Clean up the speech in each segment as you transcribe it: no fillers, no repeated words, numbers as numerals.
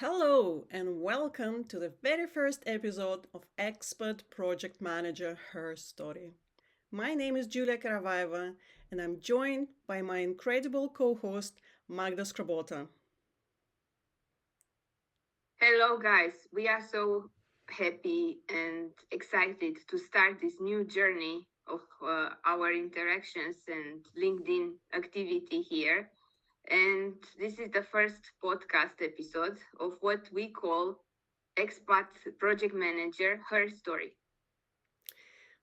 Hello, and welcome to the very first episode of Expat Project Manager Her Story. My name is Julia Karavaeva, and I'm joined by my incredible co host, Magda Skrabota. Hello, guys. We are so happy and excited to start this new journey of our interactions and LinkedIn activity here. And this is the first podcast episode of what we call Expat Project Manager Her Story.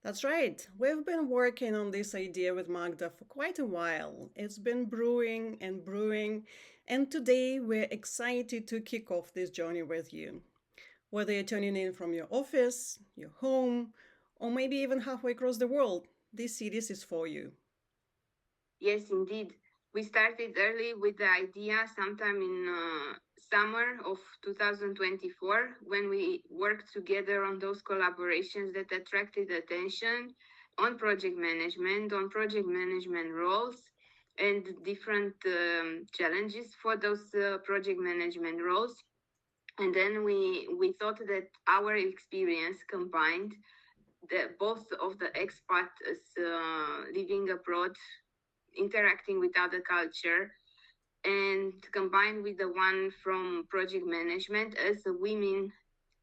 That's right, we've been working on this idea with Magda for quite a while. It's been brewing and brewing, and today we're excited to kick off this journey with you. Whether you're tuning in from your office, your home, or maybe even halfway across the world, this series is for you. Yes, indeed. We started early with the idea sometime in summer of 2024 when we worked together on those collaborations that attracted attention on project management roles, and different challenges for those project management roles. And then we thought that our experience combined both of the expats living abroad, interacting with other culture, and combined with the one from project management as a women,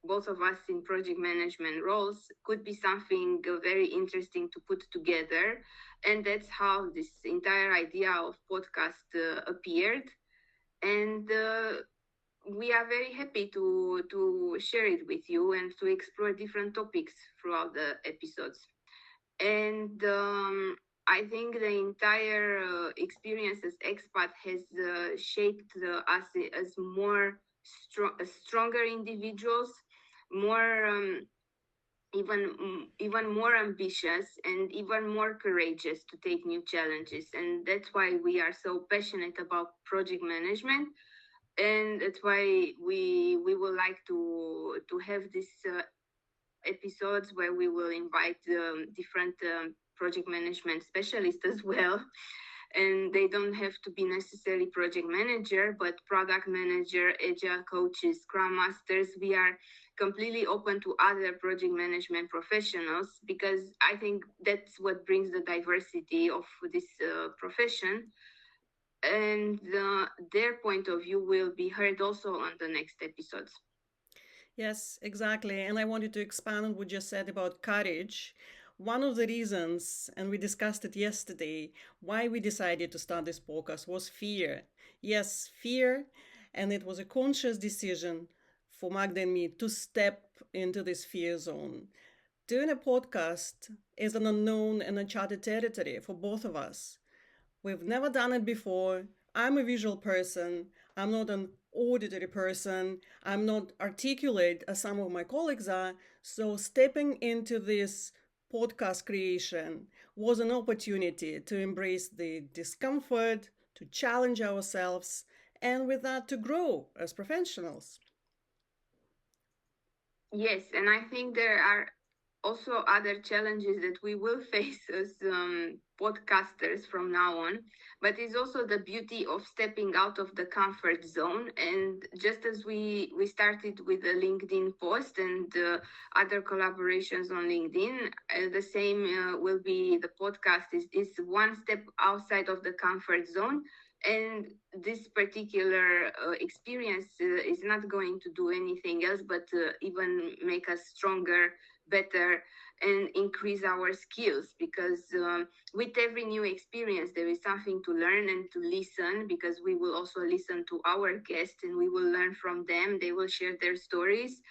both of us in project management roles, could be something very interesting to put together. And that's how this entire idea of podcast appeared. And we are very happy to share it with you and to explore different topics throughout the episodes. And I think the entire experience as expat has shaped us as stronger individuals, more even more ambitious and even more courageous to take new challenges. And that's why we are so passionate about project management, and that's why we would like to have this episodes where we will invite different project management specialists as well. And they don't have to be necessarily project manager, but product manager, agile coaches, scrum masters. We are completely open to other project management professionals, because I think that's what brings the diversity of this profession. And their point of view will be heard also on the next episodes. Yes, exactly. And I wanted to expand on what you said about courage. One of the reasons, and we discussed it yesterday, why we decided to start this podcast was fear. Yes, fear. And it was a conscious decision for Magda and me to step into this fear zone. Doing a podcast is an unknown and uncharted territory for both of us. We've never done it before. I'm a visual person. I'm not an auditory person. I'm not articulate as some of my colleagues are. So, stepping into this podcast creation was an opportunity to embrace the discomfort, to challenge ourselves, and with that, to grow as professionals. Yes, and I think there are also other challenges that we will face as podcasters from now on. But it's also the beauty of stepping out of the comfort zone. And just as we started with the LinkedIn post and other collaborations on LinkedIn, the same will be the podcast is one step outside of the comfort zone. And this particular experience is not going to do anything else but even make us stronger, better, and increase our skills, because with every new experience there is something to learn and to listen, because we will also listen to our guests and we will learn from them. They will share their stories.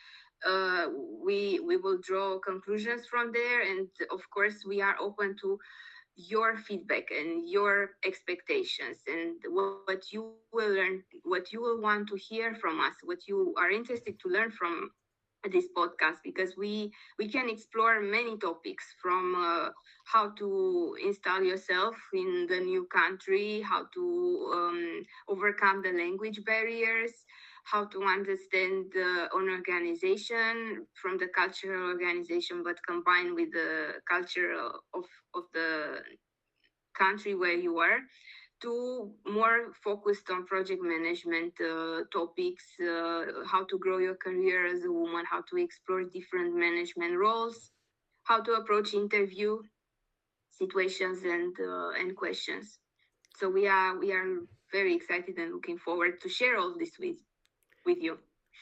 uh, we will draw conclusions from there, and of course we are open to your feedback and your expectations, and what you will learn, what you will want to hear from us, what you are interested to learn from this podcast, because we can explore many topics from how to install yourself in the new country, how to overcome the language barriers, how to understand an organization from the cultural organization, but combined with the culture of the country where you are, two more focused on project management topics, how to grow your career as a woman, how to explore different management roles, how to approach interview situations and questions. So we are very excited and looking forward to share all this with you.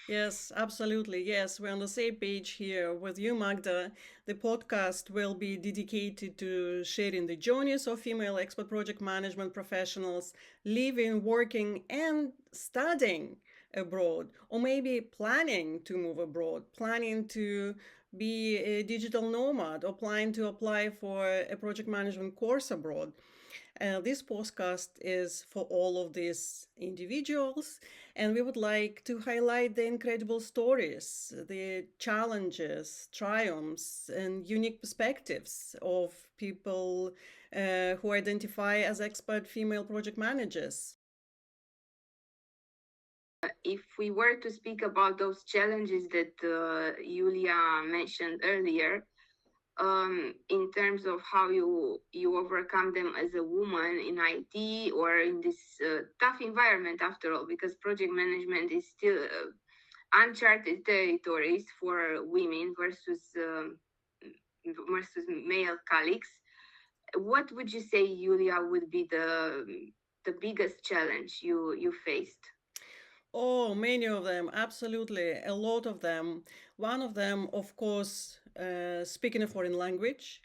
Yes, absolutely. Yes, we're on the same page here with you, Magda. The podcast will be dedicated to sharing the journeys of female expert project management professionals living, working, and studying abroad, or maybe planning to move abroad, planning to be a digital nomad, or planning to apply for a project management course abroad. This podcast is for all of these individuals, and we would like to highlight the incredible stories, the challenges, triumphs, and unique perspectives of people who identify as expert female project managers. If we were to speak about those challenges that Julia mentioned earlier, in terms of how you overcome them as a woman in IT or in this tough environment, after all, because project management is still uncharted territories for women versus male colleagues. What would you say, Julia, would be the biggest challenge you faced? Oh, many of them, absolutely, a lot of them. One of them, of course, speaking a foreign language,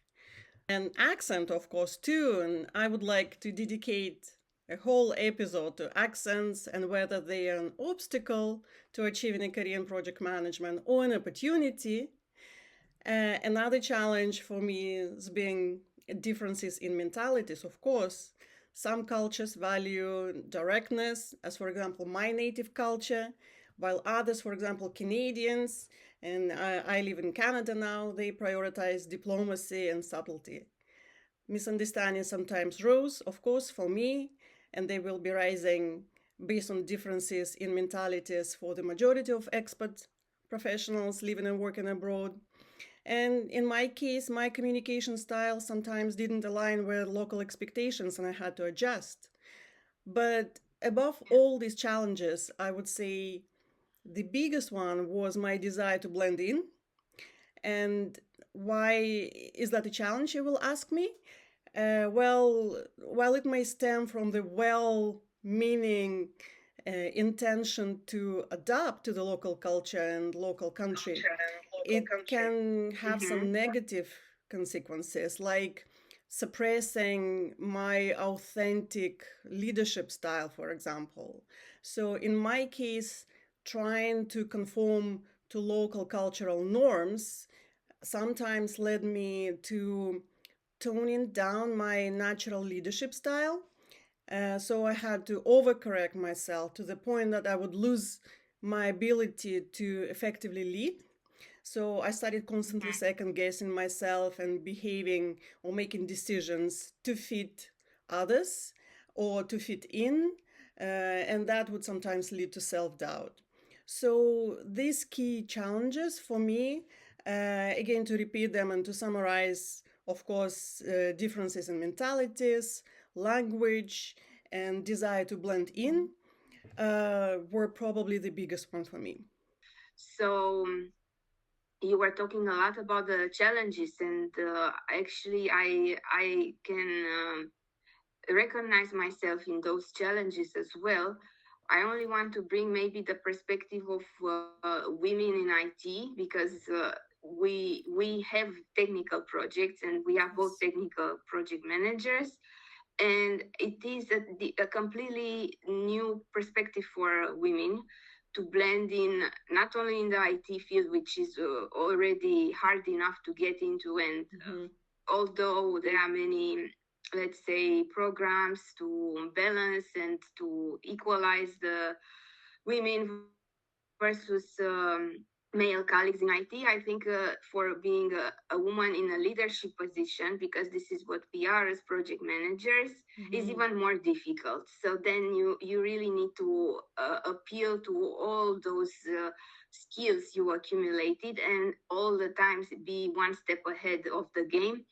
and accent, of course, too. And I would like to dedicate a whole episode to accents and whether they are an obstacle to achieving a career in project management or an opportunity. Another challenge for me is being differences in mentalities, of course. Some cultures value directness, as for example, my native culture, while others, for example, Canadians, and I live in Canada now, they prioritize diplomacy and subtlety. Misunderstandings sometimes rose, of course, for me, and they will be rising based on differences in mentalities for the majority of expat professionals living and working abroad. And in my case, my communication style sometimes didn't align with local expectations and I had to adjust. But above all these challenges, I would say the biggest one was my desire to blend in. And why is that a challenge, you will ask me? Well, while it may stem from the well meaning intention to adapt to the local culture and local country, Culture and local it country. can have some negative consequences, like suppressing my authentic leadership style, for example. So, in my case, trying to conform to local cultural norms sometimes led me to toning down my natural leadership style. So I had to overcorrect myself to the point that I would lose my ability to effectively lead. So I started constantly second guessing myself and behaving or making decisions to fit others or to fit in. And that would sometimes lead to self doubt. So these key challenges for me, again, to repeat them and to summarize, of course, differences in mentalities, language, and desire to blend in were probably the biggest one for me. So you were talking a lot about the challenges, and actually, I can recognize myself in those challenges as well. I only want to bring maybe the perspective of women in IT because we have technical projects and we are both Yes. technical project managers, and it is a completely new perspective for women to blend in, not only in the IT field, which is already hard enough to get into, and Mm-hmm. although there are many, let's say, programs to balance and to equalize the women versus male colleagues in IT, I think for being a woman in a leadership position, because this is what we are as project managers, is Mm-hmm. even more difficult. So then you really need to appeal to all those skills you accumulated and all the times be one step ahead of the game.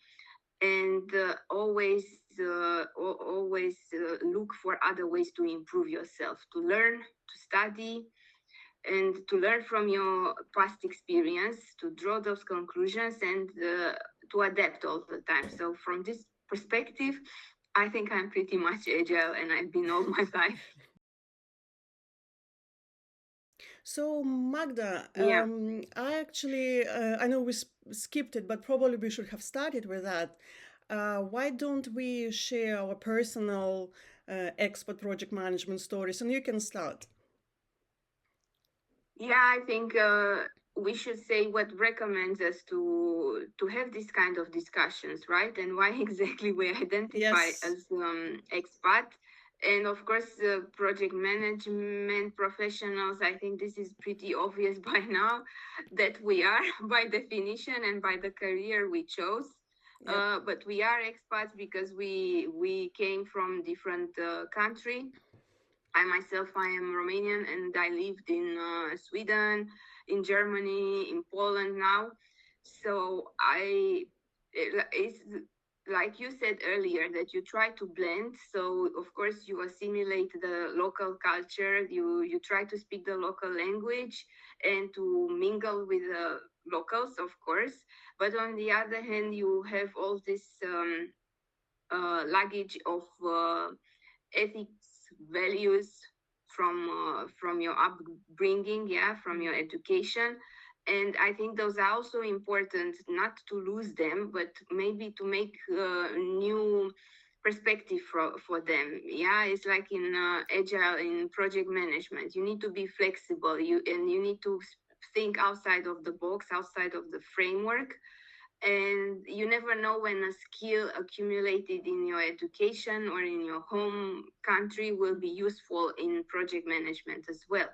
and always look for other ways to improve yourself, to learn, to study, and to learn from your past experience, to draw those conclusions, and to adapt all the time. So from this perspective, I think I'm pretty much agile, and I've been all my life. So, Magda, Yeah. I actually, I know we skipped it, but probably we should have started with that. Why don't we share our personal expert project management stories? And you can start. Yeah, I think we should say what recommends us to have this kind of discussions, right? And why exactly we identify Yes. as expat. And of course, project management professionals, I think this is pretty obvious by now that we are by definition and by the career we chose. Yep. But we are expats because we came from different country. I myself, I am Romanian, and I lived in Sweden, in Germany, in Poland now. So it's like you said earlier that you try to blend. So of course you assimilate the local culture. You try to speak the local language and to mingle with the locals, of course. But on the other hand, you have all this luggage of ethics, values from your upbringing, yeah, from your education. And I think those are also important, not to lose them, but maybe to make new perspective for them. Yeah, it's like in agile, in project management, you need to be flexible, you need to think outside of the box, outside of the framework. And you never know when a skill accumulated in your education or in your home country will be useful in project management as well.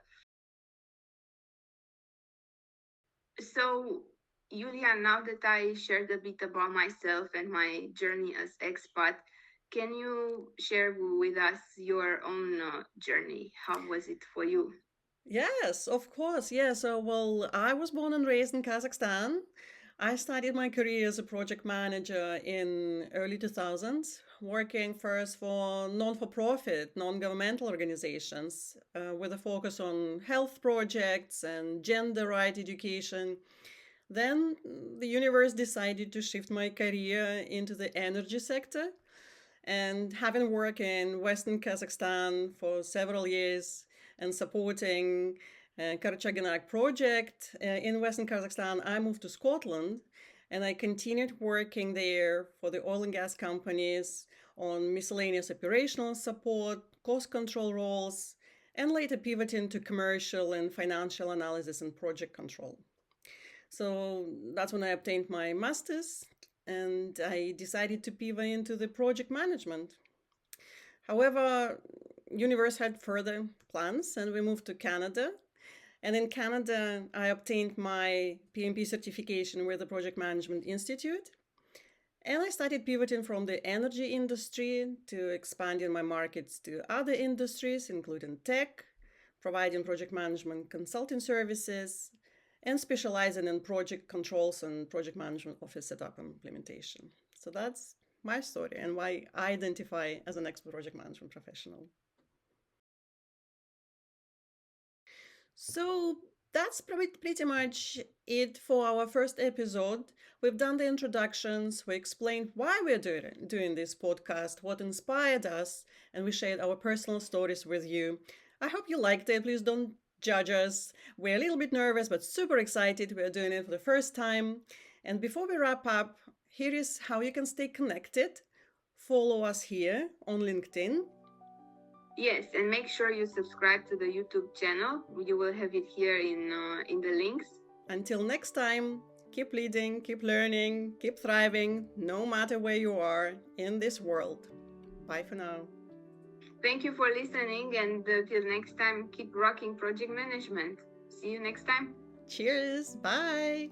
So, Julia, now that I shared a bit about myself and my journey as expat, can you share with us your own journey? How was it for you? Yes, of course. Yeah. So, well, I was born and raised in Kazakhstan. I started my career as a project manager in early 2000s, working first for non-for-profit, non-governmental organizations with a focus on health projects and gender right education. Then the universe decided to shift my career into the energy sector. And having worked in Western Kazakhstan for several years and supporting Karachaganak project in Western Kazakhstan, I moved to Scotland and I continued working there for the oil and gas companies on miscellaneous operational support, cost control roles, and later pivoting to commercial and financial analysis and project control. So that's when I obtained my master's and I decided to pivot into the project management. However, Universe had further plans and we moved to Canada. And in Canada, I obtained my PMP certification with the Project Management Institute. And I started pivoting from the energy industry to expanding my markets to other industries, including tech, providing project management consulting services, and specializing in project controls and project management office setup and implementation. So that's my story and why I identify as an expert project management professional. So that's pretty much it for our first episode. We've done the introductions, we explained why we're doing this podcast, what inspired us, and we shared our personal stories with you. I hope you liked it. Please don't judge us. We're a little bit nervous, but super excited. We're doing it for the first time. And before we wrap up, here is how you can stay connected. Follow us here on LinkedIn. Yes, and make sure you subscribe to the YouTube channel. You will have it here in the links. Until next time, keep leading, keep learning, keep thriving, no matter where you are in this world. Bye for now. Thank you for listening, and till next time, keep rocking project management. See you next time. Cheers. Bye.